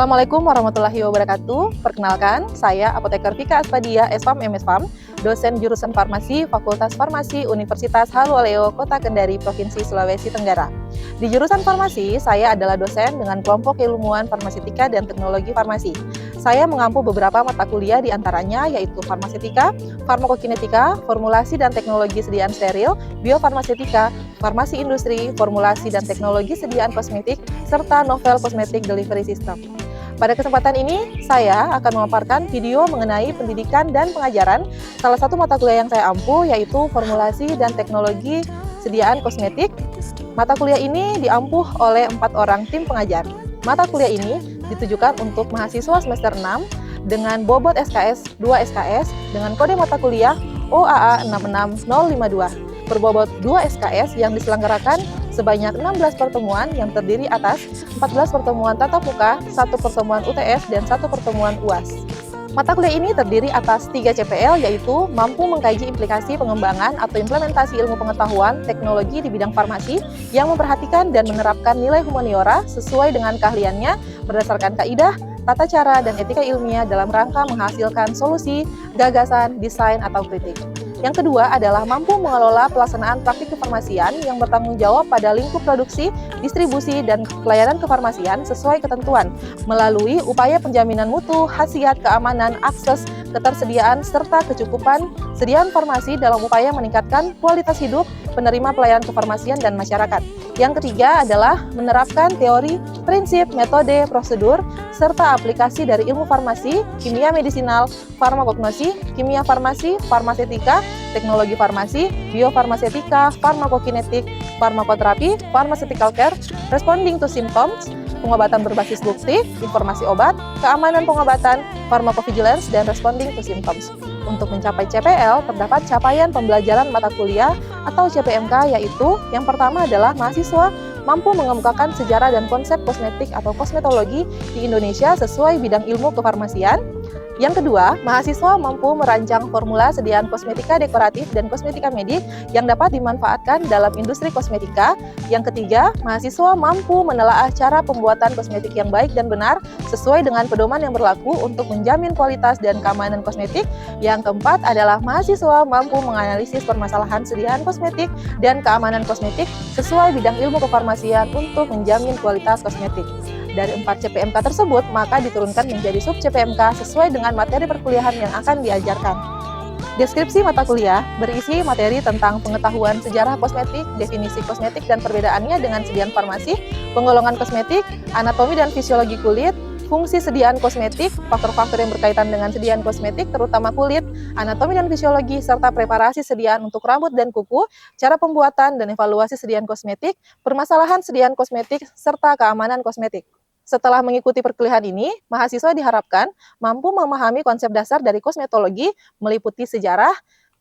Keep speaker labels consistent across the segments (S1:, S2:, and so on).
S1: Assalamualaikum warahmatullahi wabarakatuh. Perkenalkan, saya Apoteker Vika Aspadia, SPAM MSPAM, dosen jurusan Farmasi Fakultas Farmasi Universitas Haluoleo, Kota Kendari, Provinsi Sulawesi Tenggara. Di jurusan Farmasi, saya adalah dosen dengan kelompok keilmuan Farmaseutika dan Teknologi Farmasi. Saya mengampu beberapa mata kuliah diantaranya yaitu Farmaseutika, Farmakokinetika, Formulasi dan Teknologi Sediaan Steril, Biofarmaseutika, Farmasi Industri, Formulasi dan Teknologi Sediaan Kosmetik, serta Novel Cosmetic Delivery System. Pada kesempatan ini, saya akan memaparkan video mengenai pendidikan dan pengajaran salah satu mata kuliah yang saya ampu, yaitu Formulasi dan Teknologi Sediaan Kosmetik. Mata kuliah ini diampuh oleh 4 orang tim pengajar. Mata kuliah ini ditujukan untuk mahasiswa semester 6 dengan bobot SKS 2 SKS dengan kode mata kuliah OAA 66052. Berbobot 2 SKS yang diselenggarakan sebanyak 16 pertemuan yang terdiri atas 14 pertemuan tatap muka, 1 pertemuan UTS, dan 1 pertemuan UAS. Mata kuliah ini terdiri atas 3 CPL, yaitu mampu mengkaji implikasi pengembangan atau implementasi ilmu pengetahuan teknologi di bidang farmasi yang memperhatikan dan menerapkan nilai humaniora sesuai dengan keahliannya berdasarkan kaidah, tata cara, dan etika ilmiah dalam rangka menghasilkan solusi, gagasan, desain, atau kritik. Yang kedua adalah mampu mengelola pelaksanaan praktik kefarmasian yang bertanggung jawab pada lingkup produksi, distribusi, dan pelayanan kefarmasian sesuai ketentuan melalui upaya penjaminan mutu, khasiat, keamanan, akses, ketersediaan, serta kecukupan sediaan farmasi dalam upaya meningkatkan kualitas hidup penerima pelayanan kefarmasian dan masyarakat. Yang ketiga adalah menerapkan teori, prinsip, metode, prosedur, serta aplikasi dari ilmu farmasi, kimia medisinal, farmakognosi, kimia farmasi, farmaseutika, teknologi farmasi, biofarmaseutika, farmakokinetik, farmakoterapi, pharmaceutical care, responding to symptoms, pengobatan berbasis bukti, informasi obat, keamanan pengobatan, pharmacovigilance, dan responding to symptoms. Untuk mencapai CPL, terdapat capaian pembelajaran mata kuliah atau CPMK, yaitu yang pertama adalah mahasiswa mampu mengemukakan sejarah dan konsep kosmetik atau kosmetologi di Indonesia sesuai bidang ilmu kefarmasian. Yang kedua, mahasiswa mampu merancang formula sediaan kosmetika dekoratif dan kosmetika medik yang dapat dimanfaatkan dalam industri kosmetika. Yang ketiga, mahasiswa mampu menelaah cara pembuatan kosmetik yang baik dan benar sesuai dengan pedoman yang berlaku untuk menjamin kualitas dan keamanan kosmetik. Yang keempat adalah mahasiswa mampu menganalisis permasalahan sediaan kosmetik dan keamanan kosmetik sesuai bidang ilmu kefarmasian untuk menjamin kualitas kosmetik. Dari 4 CPMK tersebut, maka diturunkan menjadi sub CPMK sesuai dengan materi perkuliahan yang akan diajarkan. Deskripsi mata kuliah berisi materi tentang pengetahuan sejarah kosmetik, definisi kosmetik dan perbedaannya dengan sediaan farmasi, penggolongan kosmetik, anatomi dan fisiologi kulit, fungsi sediaan kosmetik, faktor-faktor yang berkaitan dengan sediaan kosmetik, terutama kulit, anatomi dan fisiologi, serta preparasi sediaan untuk rambut dan kuku, cara pembuatan dan evaluasi sediaan kosmetik, permasalahan sediaan kosmetik, serta keamanan kosmetik. Setelah mengikuti perkuliahan ini, mahasiswa diharapkan mampu memahami konsep dasar dari kosmetologi, meliputi sejarah,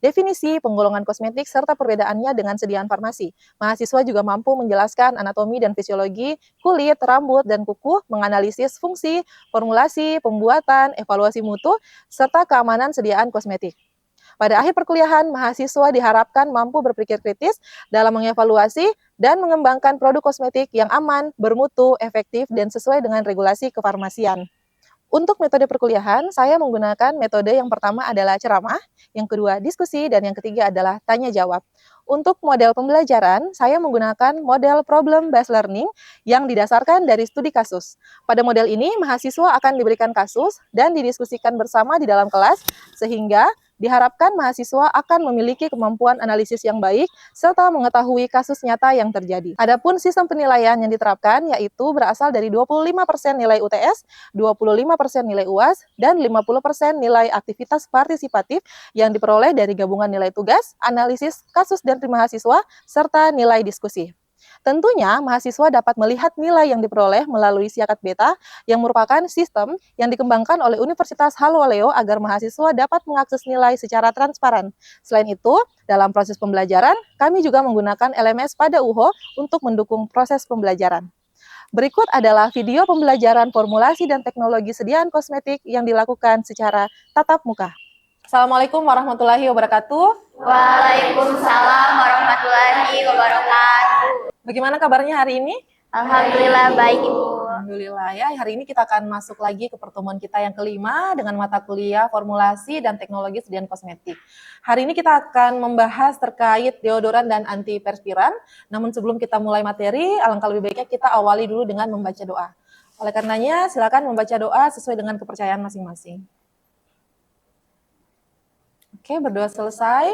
S1: definisi, penggolongan kosmetik, serta perbedaannya dengan sediaan farmasi. Mahasiswa juga mampu menjelaskan anatomi dan fisiologi kulit, rambut, dan kuku, menganalisis fungsi, formulasi, pembuatan, evaluasi mutu, serta keamanan sediaan kosmetik. Pada akhir perkuliahan, mahasiswa diharapkan mampu berpikir kritis dalam mengevaluasi dan mengembangkan produk kosmetik yang aman, bermutu, efektif, dan sesuai dengan regulasi kefarmasian. Untuk metode perkuliahan, saya menggunakan metode yang pertama adalah ceramah, yang kedua diskusi, dan yang ketiga adalah tanya jawab. Untuk model pembelajaran, saya menggunakan model problem-based learning yang didasarkan dari studi kasus. Pada model ini, mahasiswa akan diberikan kasus dan didiskusikan bersama di dalam kelas, sehingga diharapkan mahasiswa akan memiliki kemampuan analisis yang baik serta mengetahui kasus nyata yang terjadi. Adapun sistem penilaian yang diterapkan yaitu berasal dari 25% nilai UTS, 25% nilai UAS, dan 50% nilai aktivitas partisipatif yang diperoleh dari gabungan nilai tugas, analisis kasus dan mahasiswa, serta nilai diskusi. Tentunya, mahasiswa dapat melihat nilai yang diperoleh melalui Siakat Beta yang merupakan sistem yang dikembangkan oleh Universitas Haluoleo agar mahasiswa dapat mengakses nilai secara transparan. Selain itu, dalam proses pembelajaran, kami juga menggunakan LMS pada UHO untuk mendukung proses pembelajaran. Berikut adalah video pembelajaran formulasi dan teknologi sediaan kosmetik yang dilakukan secara tatap muka. Assalamualaikum warahmatullahi wabarakatuh.
S2: Waalaikumsalam warahmatullahi wabarakatuh.
S1: Bagaimana kabarnya hari ini?
S2: Alhamdulillah baik, Ibu.
S1: Alhamdulillah ya. Hari ini kita akan masuk lagi ke pertemuan kita yang kelima dengan mata kuliah formulasi dan teknologi sediaan kosmetik. Hari ini kita akan membahas terkait deodoran dan antiperspiran. Namun sebelum kita mulai materi, alangkah lebih baiknya kita awali dulu dengan membaca doa. Oleh karenanya, silakan membaca doa sesuai dengan kepercayaan masing-masing. Oke, berdoa selesai.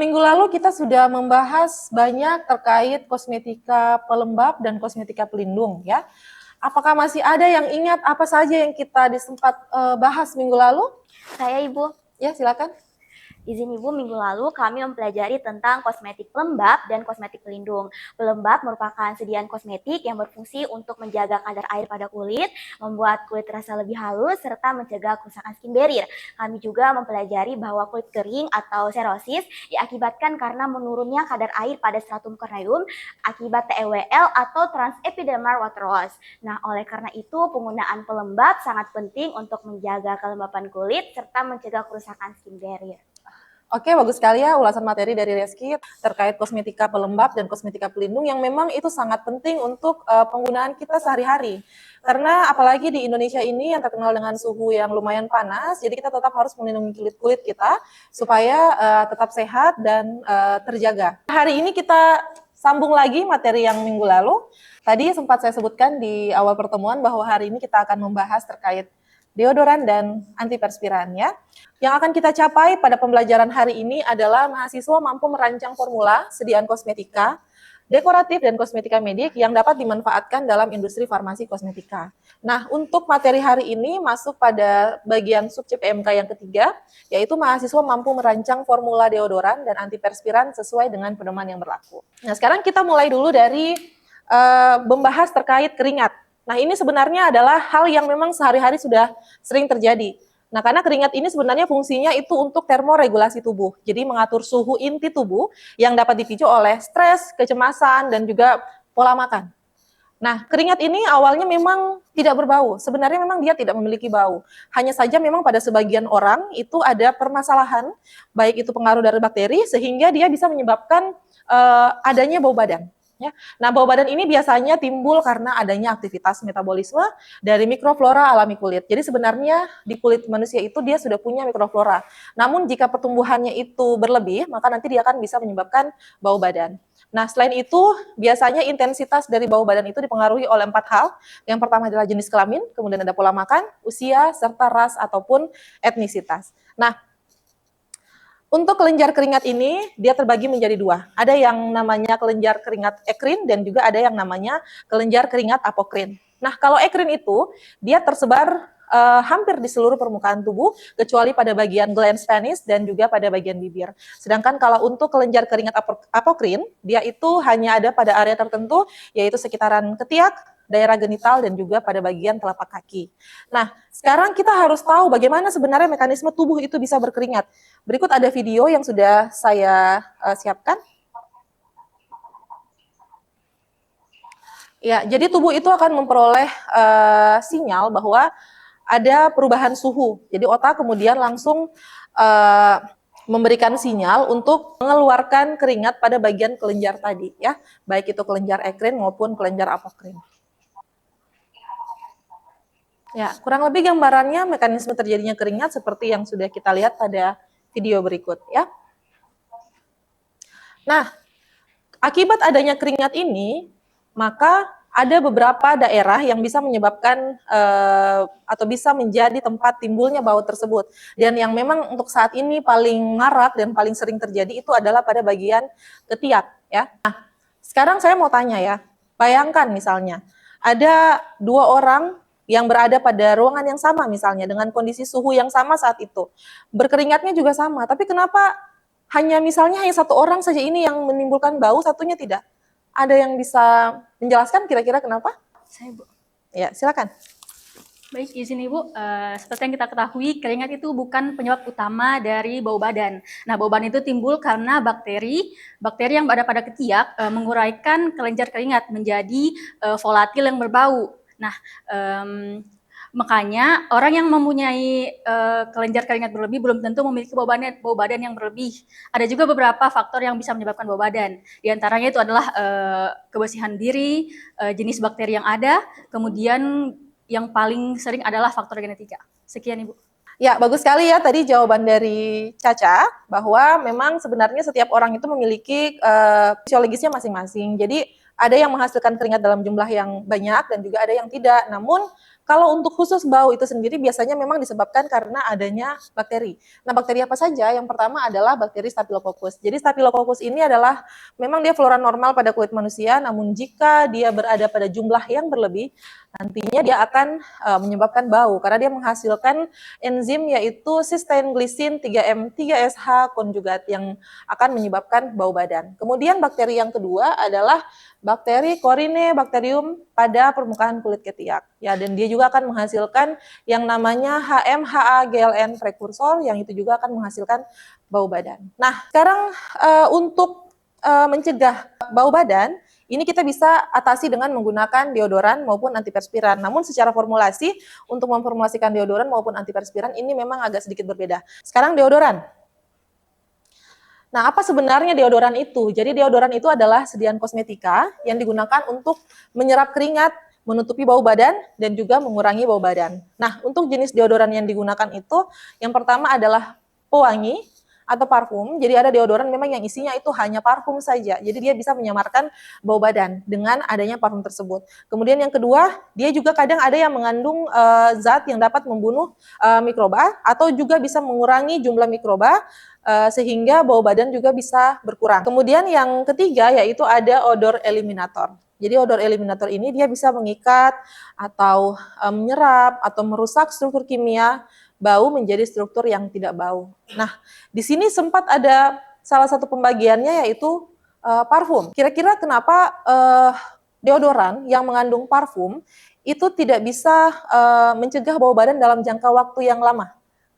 S1: Minggu lalu kita sudah membahas banyak terkait kosmetika pelembab dan kosmetika pelindung ya. Apakah masih ada yang ingat apa saja yang kita disempat bahas minggu lalu?
S2: Saya Ibu.
S1: Ya, silakan.
S2: Izin Ibu, minggu lalu kami mempelajari tentang kosmetik pelembab dan kosmetik pelindung. Pelembab merupakan sediaan kosmetik yang berfungsi untuk menjaga kadar air pada kulit, membuat kulit terasa lebih halus, serta mencegah kerusakan skin barrier. Kami juga mempelajari bahwa kulit kering atau serosis diakibatkan karena menurunnya kadar air pada stratum corneum akibat TEWL atau transepidermal water loss. Nah, oleh karena itu penggunaan pelembab sangat penting untuk menjaga kelembapan kulit serta mencegah kerusakan skin barrier.
S1: Oke, bagus sekali ya ulasan materi dari Reski terkait kosmetika pelembab dan kosmetika pelindung yang memang itu sangat penting untuk penggunaan kita sehari-hari. Karena apalagi di Indonesia ini yang terkenal dengan suhu yang lumayan panas, jadi kita tetap harus melindungi kulit kita supaya tetap sehat dan terjaga. Hari ini kita sambung lagi materi yang minggu lalu. Tadi sempat saya sebutkan di awal pertemuan bahwa hari ini kita akan membahas terkait deodoran dan antiperspiran ya. Yang akan kita capai pada pembelajaran hari ini adalah mahasiswa mampu merancang formula sediaan kosmetika, dekoratif dan kosmetika medik yang dapat dimanfaatkan dalam industri farmasi kosmetika. Nah, untuk materi hari ini masuk pada bagian sub CPMK yang ketiga, yaitu mahasiswa mampu merancang formula deodoran dan antiperspiran sesuai dengan pedoman yang berlaku. Nah, sekarang kita mulai dulu dari membahas terkait keringat. Nah, ini sebenarnya adalah hal yang memang sehari-hari sudah sering terjadi. Nah, karena keringat ini sebenarnya fungsinya itu untuk termoregulasi tubuh. Jadi mengatur suhu inti tubuh yang dapat dipicu oleh stres, kecemasan, dan juga pola makan. Nah, keringat ini awalnya memang tidak berbau. Sebenarnya memang dia tidak memiliki bau. Hanya saja memang pada sebagian orang itu ada permasalahan, baik itu pengaruh dari bakteri, sehingga dia bisa menyebabkan adanya bau badan. Ya. Nah, bau badan ini biasanya timbul karena adanya aktivitas metabolisme dari mikroflora alami kulit. Jadi sebenarnya di kulit manusia itu dia sudah punya mikroflora. Namun jika pertumbuhannya itu berlebih, maka nanti dia akan bisa menyebabkan bau badan. Nah, selain itu biasanya intensitas dari bau badan itu dipengaruhi oleh 4 hal. Yang pertama adalah jenis kelamin, kemudian ada pola makan, usia, serta ras ataupun etnisitas. Nah, untuk kelenjar keringat ini, dia terbagi menjadi 2. Ada yang namanya kelenjar keringat ekrin dan juga ada yang namanya kelenjar keringat apokrin. Nah, kalau ekrin itu, dia tersebar hampir di seluruh permukaan tubuh, kecuali pada bagian glans penis dan juga pada bagian bibir. Sedangkan kalau untuk kelenjar keringat apokrin, dia itu hanya ada pada area tertentu, yaitu sekitaran ketiak, daerah genital, dan juga pada bagian telapak kaki. Nah, sekarang kita harus tahu bagaimana sebenarnya mekanisme tubuh itu bisa berkeringat. Berikut ada video yang sudah saya siapkan. Ya, jadi tubuh itu akan memperoleh sinyal bahwa ada perubahan suhu. Jadi otak kemudian langsung memberikan sinyal untuk mengeluarkan keringat pada bagian kelenjar tadi, ya, baik itu kelenjar ekrin maupun kelenjar apokrin. Ya, kurang lebih gambarannya mekanisme terjadinya keringat seperti yang sudah kita lihat pada video berikut ya. Nah, akibat adanya keringat ini, maka ada beberapa daerah yang bisa menyebabkan atau bisa menjadi tempat timbulnya bau tersebut. Dan yang memang untuk saat ini paling marak dan paling sering terjadi itu adalah pada bagian ketiak ya. Nah, sekarang saya mau tanya ya, bayangkan misalnya ada 2 orang yang berada pada ruangan yang sama misalnya dengan kondisi suhu yang sama saat itu. Berkeringatnya juga sama, tapi kenapa hanya 1 orang saja ini yang menimbulkan bau, satunya tidak? Ada yang bisa menjelaskan kira-kira kenapa?
S3: Saya, Bu.
S1: Ya, silakan.
S3: Baik, izin Ibu. Seperti yang kita ketahui, keringat itu bukan penyebab utama dari bau badan. Nah, bau badan itu timbul karena bakteri yang berada pada ketiak menguraikan kelenjar keringat menjadi volatil yang berbau. Nah, Makanya orang yang mempunyai kelenjar keringat berlebih belum tentu memiliki bau badan yang berlebih. Ada juga beberapa faktor yang bisa menyebabkan bau badan. Di antaranya itu adalah kebersihan diri, jenis bakteri yang ada, kemudian yang paling sering adalah faktor genetika. Sekian Ibu.
S1: Ya, bagus sekali ya tadi jawaban dari Caca, bahwa memang sebenarnya setiap orang itu memiliki fisiologisnya masing-masing. Jadi ada yang menghasilkan keringat dalam jumlah yang banyak dan juga ada yang tidak. Namun kalau untuk khusus bau itu sendiri biasanya memang disebabkan karena adanya bakteri. Nah, bakteri apa saja? Yang pertama adalah bakteri Staphylococcus. Jadi Staphylococcus ini adalah memang dia flora normal pada kulit manusia, namun jika dia berada pada jumlah yang berlebih, nantinya dia akan menyebabkan bau karena dia menghasilkan enzim yaitu cysteine glycine 3M3SH konjugat yang akan menyebabkan bau badan. Kemudian bakteri yang kedua adalah bakteri Corynebacterium pada permukaan kulit ketiak. Ya, dan dia juga akan menghasilkan yang namanya HMHA-GLN prekursor yang itu juga akan menghasilkan bau badan. Nah, sekarang untuk mencegah bau badan, ini kita bisa atasi dengan menggunakan deodoran maupun antiperspiran. Namun secara formulasi, untuk memformulasikan deodoran maupun antiperspiran ini memang agak sedikit berbeda. Sekarang deodoran. Nah, apa sebenarnya deodoran itu? Jadi deodoran itu adalah sediaan kosmetika yang digunakan untuk menyerap keringat, menutupi bau badan, dan juga mengurangi bau badan. Nah, untuk jenis deodoran yang digunakan itu, yang pertama adalah pewangi atau parfum. Jadi ada deodoran memang yang isinya itu hanya parfum saja. Jadi dia bisa menyamarkan bau badan dengan adanya parfum tersebut. Kemudian yang kedua, dia juga kadang ada yang mengandung zat yang dapat membunuh mikroba atau juga bisa mengurangi jumlah mikroba sehingga bau badan juga bisa berkurang. Kemudian yang ketiga yaitu ada odor eliminator. Jadi odor eliminator ini dia bisa mengikat atau menyerap atau merusak struktur kimia bau menjadi struktur yang tidak bau. Nah, di sini sempat ada salah satu pembagiannya yaitu parfum. Kira-kira kenapa deodoran yang mengandung parfum itu tidak bisa mencegah bau badan dalam jangka waktu yang lama?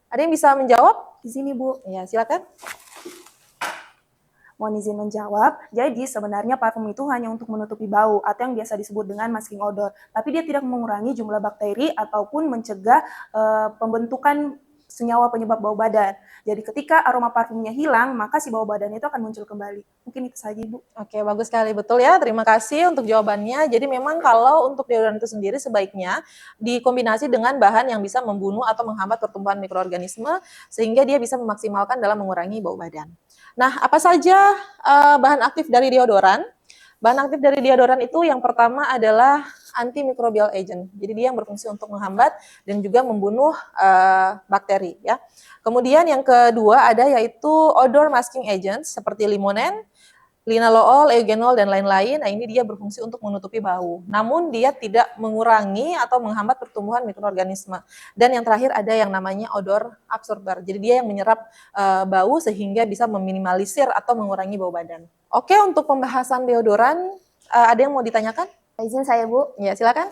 S1: Ada yang bisa menjawab?
S4: Di sini, Bu.
S1: Ya, silakan.
S4: Mohon izin menjawab. Jadi sebenarnya parfum itu hanya untuk menutupi bau atau yang biasa disebut dengan masking odor. Tapi dia tidak mengurangi jumlah bakteri ataupun mencegah pembentukan senyawa penyebab bau badan. Jadi ketika aroma parfumnya hilang, maka si bau badan itu akan muncul kembali. Mungkin itu saja, Ibu.
S1: Oke, bagus sekali. Betul ya. Terima kasih untuk jawabannya. Jadi memang kalau untuk deodoran itu sendiri sebaiknya dikombinasi dengan bahan yang bisa membunuh atau menghambat pertumbuhan mikroorganisme sehingga dia bisa memaksimalkan dalam mengurangi bau badan. Nah, apa saja bahan aktif dari deodoran? Bahan aktif dari deodoran itu yang pertama adalah antimicrobial agent. Jadi dia yang berfungsi untuk menghambat dan juga membunuh bakteri ya. Kemudian yang kedua ada yaitu odor masking agents seperti limonen, linalool, eugenol dan lain-lain. Nah, ini dia berfungsi untuk menutupi bau. Namun dia tidak mengurangi atau menghambat pertumbuhan mikroorganisme. Dan yang terakhir ada yang namanya odor absorber. Jadi dia yang menyerap bau sehingga bisa meminimalisir atau mengurangi bau badan. Oke, untuk pembahasan deodoran ada yang mau ditanyakan?
S5: Izin saya, Bu.
S1: Ya, silakan.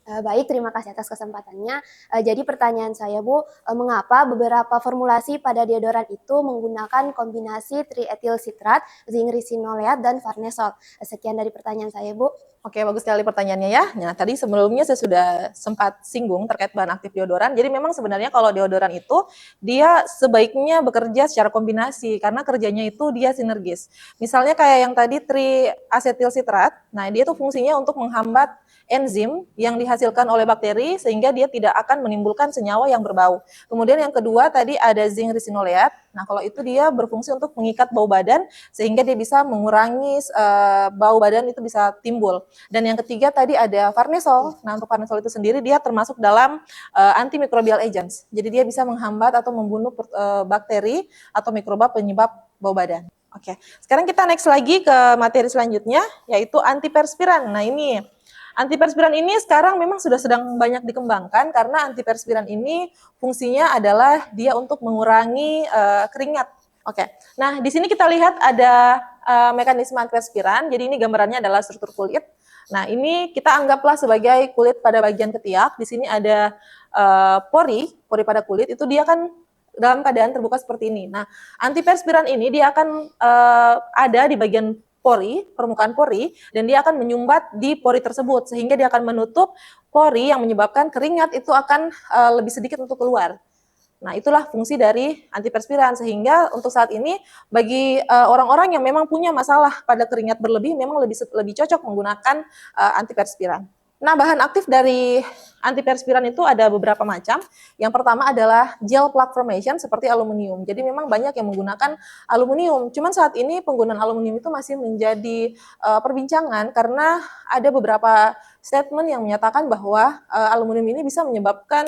S5: Baik, terima kasih atas kesempatannya. Jadi pertanyaan saya, Bu, mengapa beberapa formulasi pada deodoran itu menggunakan kombinasi trietil citrat, zinc ricinoleat, dan farnesol? Sekian dari pertanyaan saya, Bu.
S1: Oke, bagus sekali pertanyaannya ya. Nah, tadi sebelumnya saya sudah sempat singgung terkait bahan aktif deodoran. Jadi memang sebenarnya kalau deodoran itu dia sebaiknya bekerja secara kombinasi karena kerjanya itu dia sinergis. Misalnya kayak yang tadi triacetyl citrat, nah dia tuh fungsinya untuk menghambat enzim yang dihasilkan oleh bakteri sehingga dia tidak akan menimbulkan senyawa yang berbau. Kemudian yang kedua tadi ada zinc ricinoleat. Nah, kalau itu dia berfungsi untuk mengikat bau badan sehingga dia bisa mengurangi bau badan itu bisa timbul. Dan yang ketiga tadi ada farnesol. Nah, untuk farnesol itu sendiri dia termasuk dalam antimicrobial agents. Jadi dia bisa menghambat atau membunuh bakteri atau mikroba penyebab bau badan. Oke, sekarang kita next lagi ke materi selanjutnya yaitu antiperspiran. Nah, ini antiperspiran ini sekarang memang sudah sedang banyak dikembangkan karena antiperspiran ini fungsinya adalah dia untuk mengurangi keringat. Oke, nah di sini kita lihat ada mekanisme antiperspiran. Jadi ini gambarannya adalah struktur kulit. Nah ini kita anggaplah sebagai kulit pada bagian ketiak. Di sini ada pori pada kulit itu dia kan dalam keadaan terbuka seperti ini. Nah antiperspiran ini dia akan ada di bagian pori, permukaan pori, dan dia akan menyumbat di pori tersebut, sehingga dia akan menutup pori yang menyebabkan keringat itu akan lebih sedikit untuk keluar. Nah, itulah fungsi dari antiperspiran, sehingga untuk saat ini bagi orang-orang yang memang punya masalah pada keringat berlebih memang lebih cocok menggunakan antiperspiran. Nah, bahan aktif dari antiperspiran itu ada beberapa macam. Yang pertama adalah gel plug formation seperti aluminium. Jadi memang banyak yang menggunakan aluminium. Cuman saat ini penggunaan aluminium itu masih menjadi perbincangan karena ada beberapa statement yang menyatakan bahwa aluminium ini bisa menyebabkan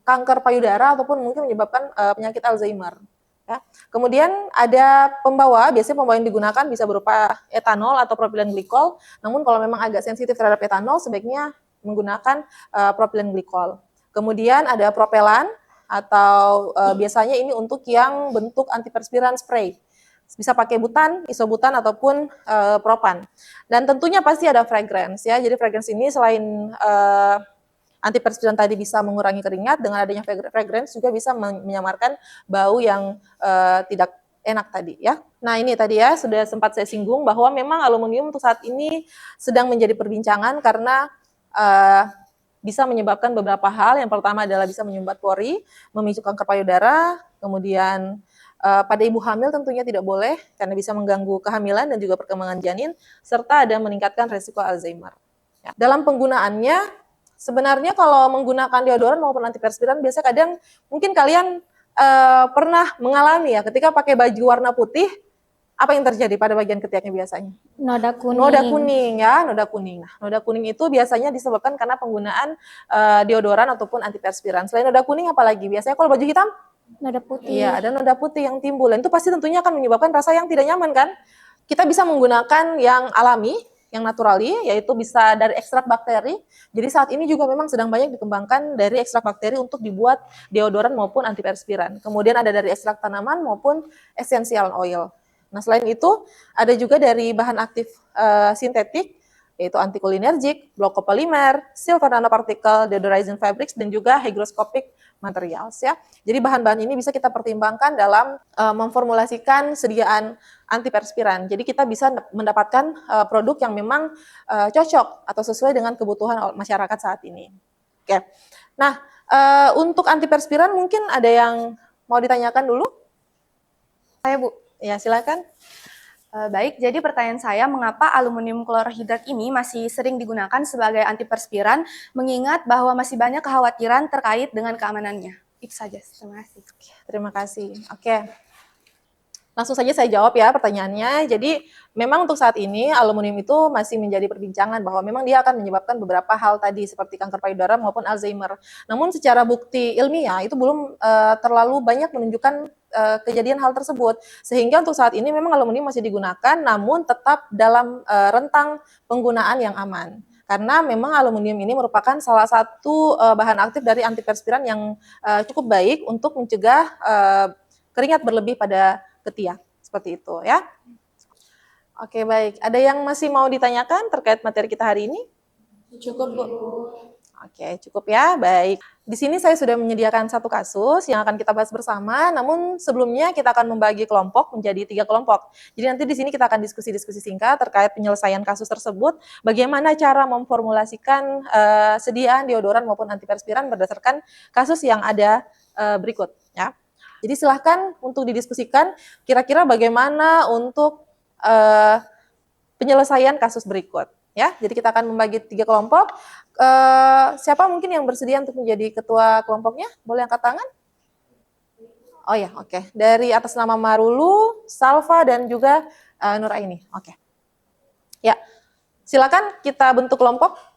S1: kanker payudara ataupun mungkin menyebabkan penyakit Alzheimer. Ya. Kemudian ada pembawa, biasanya pembawa yang digunakan bisa berupa etanol atau propilen glikol. Namun kalau memang agak sensitif terhadap etanol, sebaiknya menggunakan propilen glikol. Kemudian ada propelan atau biasanya ini untuk yang bentuk antiperspiran spray. Bisa pakai butan, isobutan ataupun propan. Dan tentunya pasti ada fragrance ya. Jadi fragrance ini selain antiperspiran tadi bisa mengurangi keringat, dengan adanya fragrance juga bisa menyamarkan bau yang tidak enak tadi ya. Nah ini tadi ya sudah sempat saya singgung bahwa memang aluminium untuk saat ini sedang menjadi perbincangan karena bisa menyebabkan beberapa hal. Yang pertama adalah bisa menyumbat pori, memicu kanker payudara, kemudian pada ibu hamil tentunya tidak boleh karena bisa mengganggu kehamilan dan juga perkembangan janin, serta ada meningkatkan resiko Alzheimer. Ya. Dalam penggunaannya, sebenarnya kalau menggunakan deodoran maupun antiperspiran, biasa kadang mungkin kalian pernah mengalami ya, ketika pakai baju warna putih, apa yang terjadi pada bagian ketiaknya biasanya?
S5: Noda kuning.
S1: Noda kuning ya, noda kuning. Nah, noda kuning itu biasanya disebabkan karena penggunaan deodoran ataupun antiperspiran. Selain noda kuning, apalagi? Biasanya kalau baju hitam?
S5: Noda putih.
S1: Iya, ada noda putih yang timbul. Dan itu pasti tentunya akan menyebabkan rasa yang tidak nyaman kan? Kita bisa menggunakan yang alami, yang naturali, yaitu bisa dari ekstrak bakteri. Jadi saat ini juga memang sedang banyak dikembangkan dari ekstrak bakteri untuk dibuat deodoran maupun antiperspiran. Kemudian ada dari ekstrak tanaman maupun essential oil. Nah selain itu ada juga dari bahan aktif sintetik, yaitu antikolinergik, blokopolimer, silver nanopartikel, deodorizing fabrics, dan juga hygroscopic materials ya. Jadi bahan-bahan ini bisa kita pertimbangkan dalam memformulasikan sediaan antiperspiran. Jadi kita bisa mendapatkan produk yang memang cocok atau sesuai dengan kebutuhan masyarakat saat ini. Oke. Nah, untuk antiperspiran mungkin ada yang mau ditanyakan dulu?
S6: Saya Bu.
S1: Ya, silakan.
S6: Baik, jadi pertanyaan saya, mengapa aluminium klorohidrat ini masih sering digunakan sebagai antiperspiran, mengingat bahwa masih banyak kekhawatiran terkait dengan keamanannya? Itu saja, terima kasih.
S1: Terima kasih. Oke. Langsung saja saya jawab ya pertanyaannya. Jadi memang untuk saat ini aluminium itu masih menjadi perbincangan bahwa memang dia akan menyebabkan beberapa hal tadi seperti kanker payudara maupun Alzheimer. Namun secara bukti ilmiah itu belum terlalu banyak menunjukkan kejadian hal tersebut. Sehingga untuk saat ini memang aluminium masih digunakan namun tetap dalam rentang penggunaan yang aman. Karena memang aluminium ini merupakan salah satu bahan aktif dari antiperspiran yang cukup baik untuk mencegah keringat berlebih pada ketiak, seperti itu ya. Oke, baik. Ada yang masih mau ditanyakan terkait materi kita hari ini?
S6: Cukup Bu.
S1: Oke, cukup ya. Baik. Di sini saya sudah menyediakan satu kasus yang akan kita bahas bersama, namun sebelumnya kita akan membagi kelompok menjadi 3 kelompok. Jadi nanti di sini kita akan diskusi-diskusi singkat terkait penyelesaian kasus tersebut, bagaimana cara memformulasikan sediaan deodoran maupun antiperspiran berdasarkan kasus yang ada berikut ya. Jadi silahkan untuk didiskusikan kira-kira bagaimana untuk penyelesaian kasus berikut. Ya, jadi kita akan membagi 3 kelompok. Siapa mungkin yang bersedia untuk menjadi ketua kelompoknya? Boleh angkat tangan? Oh ya, oke. Dari atas nama Marulu, Salva, dan juga Nuraini. Oke. Ya, silakan kita bentuk kelompok.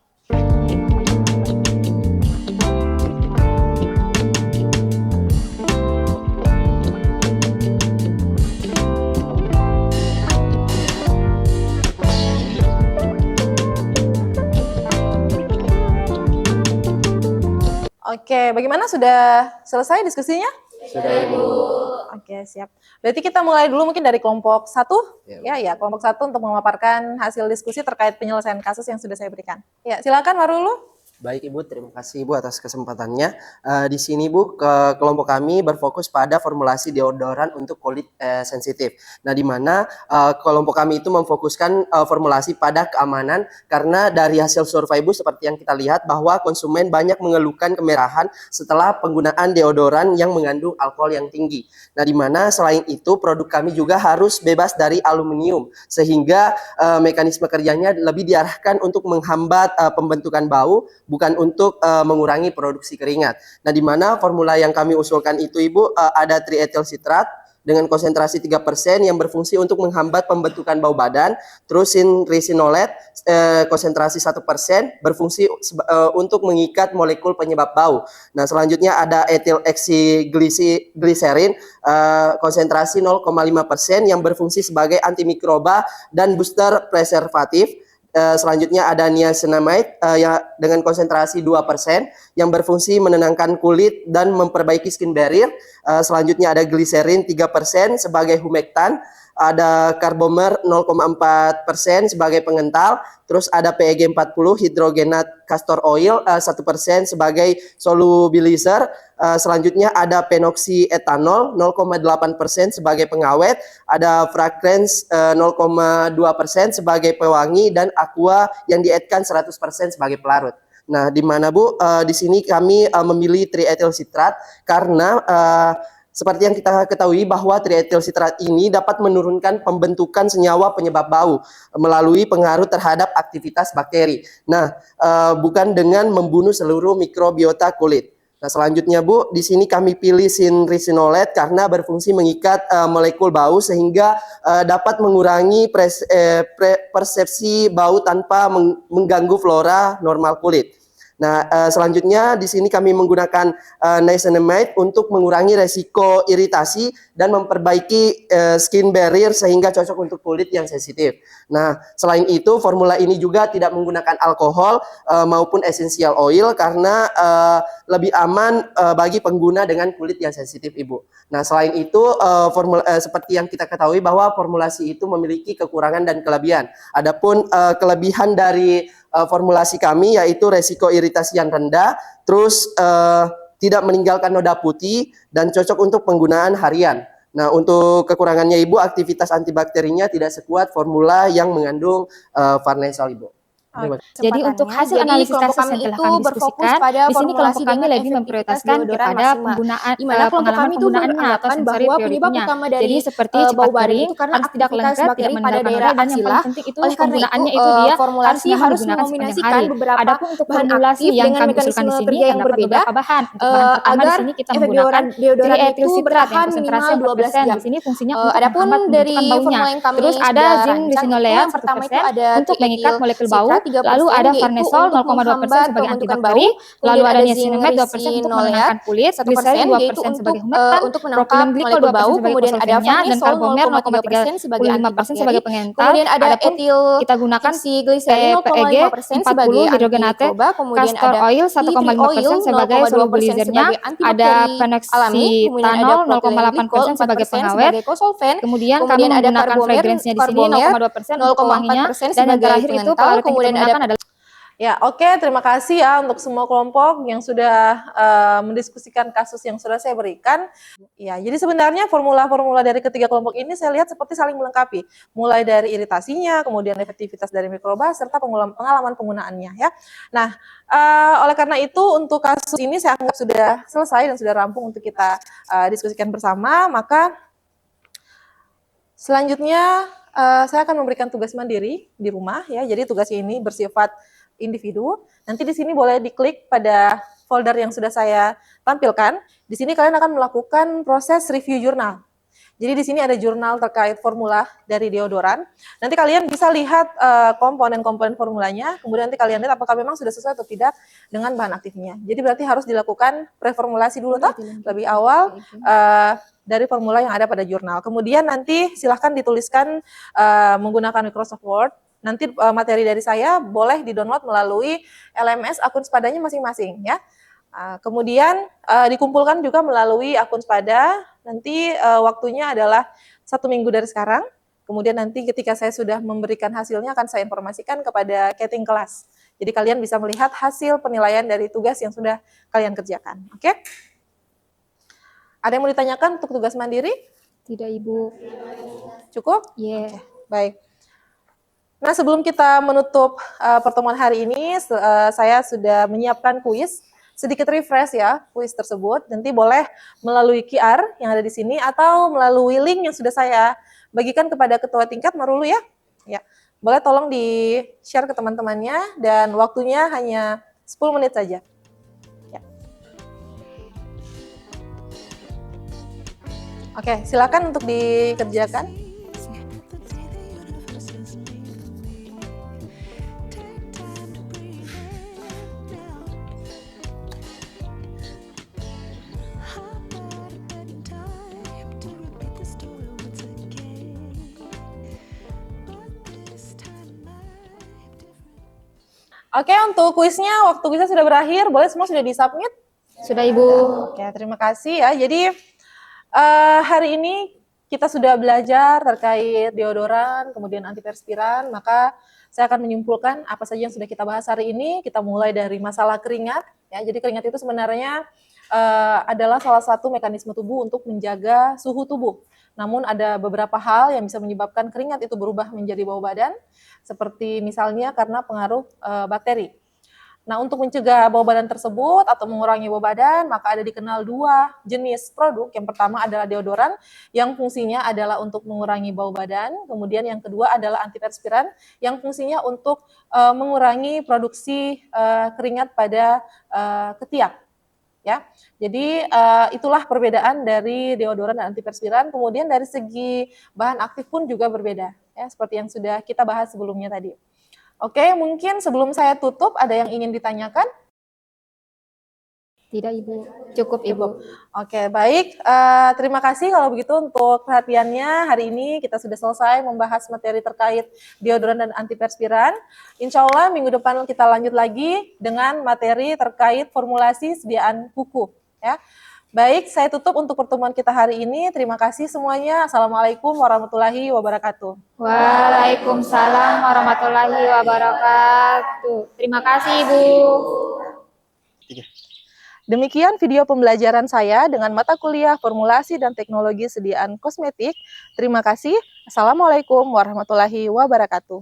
S1: Oke, bagaimana? Sudah selesai diskusinya?
S7: Sudah, Ibu.
S1: Oke, siap. Berarti kita mulai dulu mungkin dari kelompok 1. Ya, kelompok 1 untuk memaparkan hasil diskusi terkait penyelesaian kasus yang sudah saya berikan. Ya, silakan Marulu.
S7: Baik Ibu, terima kasih Ibu atas kesempatannya. Di sini Bu, kelompok kami berfokus pada formulasi deodoran untuk kulit sensitif. Nah, di mana kelompok kami itu memfokuskan formulasi pada keamanan karena dari hasil survei Bu seperti yang kita lihat bahwa konsumen banyak mengeluhkan kemerahan setelah penggunaan deodoran yang mengandung alkohol yang tinggi. Nah, di mana selain itu produk kami juga harus bebas dari aluminium sehingga mekanisme kerjanya lebih diarahkan untuk menghambat pembentukan bau, bukan untuk mengurangi produksi keringat. Nah, di mana formula yang kami usulkan itu Ibu ada triethyl citrat dengan konsentrasi 3% yang berfungsi untuk menghambat pembentukan bau badan, terus sinrisinolet konsentrasi 1% berfungsi untuk mengikat molekul penyebab bau. Nah, selanjutnya ada etil gliserin konsentrasi 0,5% yang berfungsi sebagai antimikroba dan booster preservatif. Selanjutnya ada niacinamide ya, dengan konsentrasi 2% yang berfungsi menenangkan kulit dan memperbaiki skin barrier. Selanjutnya ada gliserin 3% sebagai humektan, ada karbomer 0,4% sebagai pengental, terus ada PEG 40 hidrogenat castor oil 1% sebagai solubilizer. Selanjutnya ada penoksietanol 0,8% sebagai pengawet, ada fragrance 0,2% sebagai pewangi, dan aqua yang dietkan 100% sebagai pelarut. Nah, di mana Bu, di sini kami memilih triethyl citrat karena seperti yang kita ketahui bahwa triethyl citrat ini dapat menurunkan pembentukan senyawa penyebab bau melalui pengaruh terhadap aktivitas bakteri. Nah, bukan dengan membunuh seluruh mikrobiota kulit. Nah, selanjutnya Bu, di sini kami pilih sinrisinolet karena berfungsi mengikat molekul bau sehingga dapat mengurangi persepsi bau tanpa mengganggu flora normal kulit. Nah, selanjutnya di sini kami menggunakan niacinamide untuk mengurangi resiko iritasi dan memperbaiki skin barrier sehingga cocok untuk kulit yang sensitif. Nah, selain itu formula ini juga tidak menggunakan alkohol maupun essential oil karena lebih aman bagi pengguna dengan kulit yang sensitif, Ibu. Nah, selain itu seperti yang kita ketahui bahwa formulasi itu memiliki kekurangan dan kelebihan. Adapun kelebihan dari formulasi kami yaitu resiko iritasi yang rendah, terus tidak meninggalkan noda putih dan cocok untuk penggunaan harian. Nah, untuk kekurangannya Ibu, aktivitas antibakterinya tidak sekuat formula yang mengandung farnesol, Ibu.
S8: Jadi untuk hasil analisis kasus yang telah kami diskusikan, di sini kelompok kami lebih memprioritaskan kepada penggunaan pengalaman penggunaannya atau sensory priority-nya. Jadi seperti cepat kering, harus tidak lengket, tidak meninggalkan noda, dan yang paling penting itu penggunaannya itu dia harus digunakan sepanjang hari. Adapun untuk formulasi yang kami usulkan di sini terdapat beberapa bahan. Untuk bahan pertama di sini kita menggunakan triethyl citrat yang konsentrasi 4%. Di sini fungsinya untuk menghambat pembentukan baunya. Terus ada zinc risinoleat 1% untuk mengikat molekul bau. Lalu ada farnesol 0,2% sebagai antibakteri, lalu ada niacinamide 2% untuk menenangkan kulit, gliserin 2% sebagai humektan, propylene glikol 2% sebagai fosfennya, dan karbomer 0,35% sebagai pengental. Adapun kita gunakan PEG 40 hidrogenate castor oil 1,5% sebagai solubilizernya, ada penoksitanol 0,8% sebagai pengawet, kemudian kami menggunakan fragrance-nya di sini 0,2% untuk pewanginya, dan yang terakhir itu pelarut yang kita gunakan adalah.
S1: Ya, oke, terima kasih ya untuk semua kelompok yang sudah mendiskusikan kasus yang sudah saya berikan. Ya, jadi sebenarnya formula-formula dari ketiga kelompok ini saya lihat seperti saling melengkapi, mulai dari iritasinya, kemudian efektivitas dari mikroba, serta pengalaman penggunaannya ya. Nah, oleh karena itu untuk kasus ini saya anggap sudah selesai dan sudah rampung untuk kita diskusikan bersama. Maka selanjutnya saya akan memberikan tugas mandiri di rumah ya. Jadi tugas ini bersifat individu. Nanti di sini boleh diklik pada folder yang sudah saya tampilkan. Di sini kalian akan melakukan proses review jurnal. Jadi di sini ada jurnal terkait formula dari deodoran. Nanti kalian bisa lihat komponen-komponen formulanya, kemudian nanti kalian lihat apakah memang sudah sesuai atau tidak dengan bahan aktifnya. Jadi berarti harus dilakukan preformulasi dulu toh, lebih awal dari formula yang ada pada jurnal. Kemudian nanti silahkan dituliskan menggunakan Microsoft Word. Nanti materi dari saya boleh di-download melalui LMS akun Spadanya masing-masing ya. Kemudian dikumpulkan juga melalui akun Spada. Nanti waktunya adalah 1 minggu dari sekarang. Kemudian nanti ketika saya sudah memberikan hasilnya akan saya informasikan kepada catering kelas. Jadi kalian bisa melihat hasil penilaian dari tugas yang sudah kalian kerjakan. Oke? Ada yang mau ditanyakan untuk tugas mandiri?
S8: Tidak, Ibu.
S1: Cukup?
S8: Iya.
S1: Oke, baik. Nah, sebelum kita menutup pertemuan hari ini, saya sudah menyiapkan kuis. Sedikit refresh ya, kuis tersebut. Nanti boleh melalui QR yang ada di sini atau melalui link yang sudah saya bagikan kepada ketua tingkat Marulu ya. Ya. Boleh tolong di-share ke teman-temannya dan waktunya hanya 10 menit saja. Ya. Oke, silakan untuk dikerjakan. Oke, untuk kuisnya, waktu kuisnya sudah berakhir. Boleh semua sudah di-submit?
S8: Sudah, Ibu.
S1: Oke, terima kasih ya. Jadi, hari ini kita sudah belajar terkait deodoran, kemudian antiperspiran, maka saya akan menyimpulkan apa saja yang sudah kita bahas hari ini. Kita mulai dari masalah keringat. Ya, jadi keringat itu sebenarnya adalah salah satu mekanisme tubuh untuk menjaga suhu tubuh. Namun ada beberapa hal yang bisa menyebabkan keringat itu berubah menjadi bau badan, seperti misalnya karena pengaruh bakteri. Nah, untuk mencegah bau badan tersebut atau mengurangi bau badan, maka ada dikenal dua jenis produk. Yang pertama adalah deodoran, yang fungsinya adalah untuk mengurangi bau badan. Kemudian yang kedua adalah antiperspiran, yang fungsinya untuk mengurangi produksi keringat pada ketiak. Ya, jadi itulah perbedaan dari deodoran dan antiperspiran. Kemudian dari segi bahan aktif pun juga berbeda, ya, seperti yang sudah kita bahas sebelumnya tadi. Oke, mungkin sebelum saya tutup, ada yang ingin ditanyakan?
S8: Tidak, Ibu. Cukup, Ibu.
S1: Oke, baik. Terima kasih kalau begitu untuk perhatiannya. Hari ini kita sudah selesai membahas materi terkait deodoran dan antiperspiran. Insya Allah minggu depan kita lanjut lagi dengan materi terkait formulasi sediaan kuku. Ya. Baik, saya tutup untuk pertemuan kita hari ini. Terima kasih semuanya. Assalamualaikum warahmatullahi wabarakatuh.
S8: Waalaikumsalam warahmatullahi wabarakatuh. Terima kasih, Ibu.
S1: Demikian video pembelajaran saya dengan mata kuliah formulasi dan teknologi sediaan kosmetik. Terima kasih. Assalamualaikum warahmatullahi wabarakatuh.